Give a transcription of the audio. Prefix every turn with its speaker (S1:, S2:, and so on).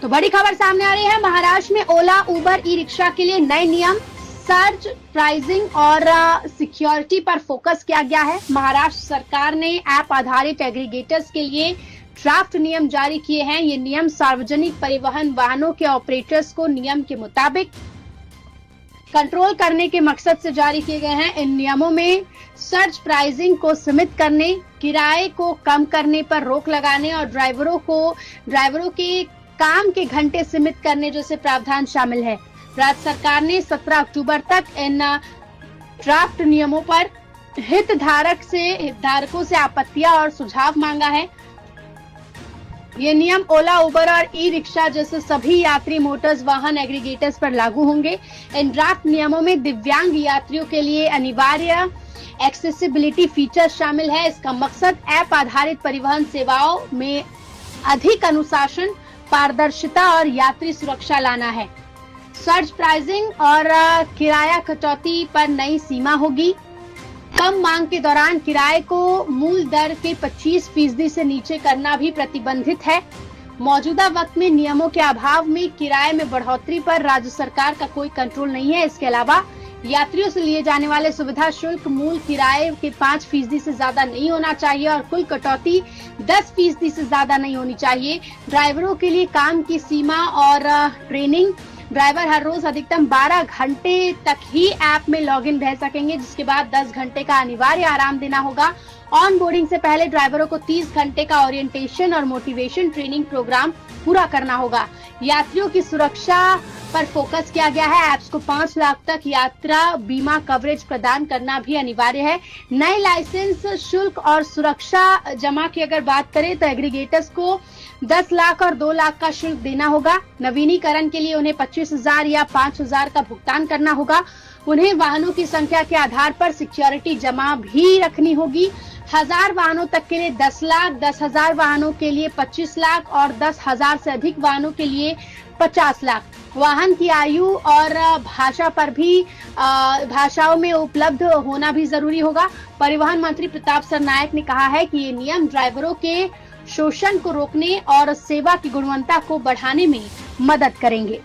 S1: तो बड़ी खबर सामने आ रही है। महाराष्ट्र में ओला, उबर, ई रिक्शा के लिए नए नियम, सर्ज प्राइसिंग और सिक्योरिटी पर फोकस किया गया है। महाराष्ट्र सरकार ने ऐप आधारित एग्रीगेटर्स के लिए ड्राफ्ट नियम जारी किए हैं। ये नियम सार्वजनिक परिवहन वाहनों के ऑपरेटर्स को नियम के मुताबिक कंट्रोल करने के मकसद से जारी किए गए हैं। इन नियमों में सर्ज प्राइसिंग को सीमित करने, किराए को कम करने पर रोक लगाने और ड्राइवरों के काम के घंटे सीमित करने जैसे प्रावधान शामिल है। राज्य सरकार ने 17 अक्टूबर तक इन ड्राफ्ट नियमों पर हितधारकों से आपत्तियां और सुझाव मांगा है। ये नियम ओला, उबर और ई रिक्शा जैसे सभी यात्री मोटर्स वाहन एग्रीगेटर्स पर लागू होंगे। इन ड्राफ्ट नियमों में दिव्यांग यात्रियों के लिए अनिवार्य एक्सेसिबिलिटी फीचर शामिल है। इसका मकसद ऐप आधारित परिवहन सेवाओं में अधिक अनुशासन, पारदर्शिता और यात्री सुरक्षा लाना है। सर्ज प्राइसिंग और किराया कटौती पर नई सीमा होगी। कम मांग के दौरान किराए को मूल दर के 25% से नीचे करना भी प्रतिबंधित है। मौजूदा वक्त में नियमों के अभाव में किराए में बढ़ोतरी पर राज्य सरकार का कोई कंट्रोल नहीं है। इसके अलावा यात्रियों से लिए जाने वाले सुविधा शुल्क मूल किराए के 5% से ज्यादा नहीं होना चाहिए और कुल कटौती 10% से ज्यादा नहीं होनी चाहिए। ड्राइवरों के लिए काम की सीमा और ट्रेनिंग, ड्राइवर हर रोज अधिकतम 12 घंटे तक ही ऐप में लॉगिन रह सकेंगे, जिसके बाद 10 घंटे का अनिवार्य आराम देना होगा। ऑन बोर्डिंग से पहले ड्राइवरों को 30 घंटे का ओरिएंटेशन और मोटिवेशन ट्रेनिंग प्रोग्राम पूरा करना होगा। यात्रियों की सुरक्षा पर फोकस किया गया है। ऐप्स को 5 लाख तक यात्रा बीमा कवरेज प्रदान करना भी अनिवार्य है। नए लाइसेंस शुल्क और सुरक्षा जमा की अगर बात करें तो एग्रीगेटर्स को 10 लाख और 2 लाख का शुल्क देना होगा। नवीनीकरण के लिए उन्हें 25,000 या 5,000 का भुगतान करना होगा। उन्हें वाहनों की संख्या के आधार पर सिक्योरिटी जमा भी रखनी होगी। 1000 वाहनों तक के लिए 10 लाख, 10,000 वाहनों के लिए 25 लाख और 10,000 से अधिक वाहनों के लिए 50 लाख। वाहन की आयु और भाषा पर भी भाषाओं में उपलब्ध होना भी जरूरी होगा। परिवहन मंत्री प्रताप सरनायक ने कहा है कि ये नियम ड्राइवरों के शोषण को रोकने और सेवा की गुणवत्ता को बढ़ाने में मदद करेंगे।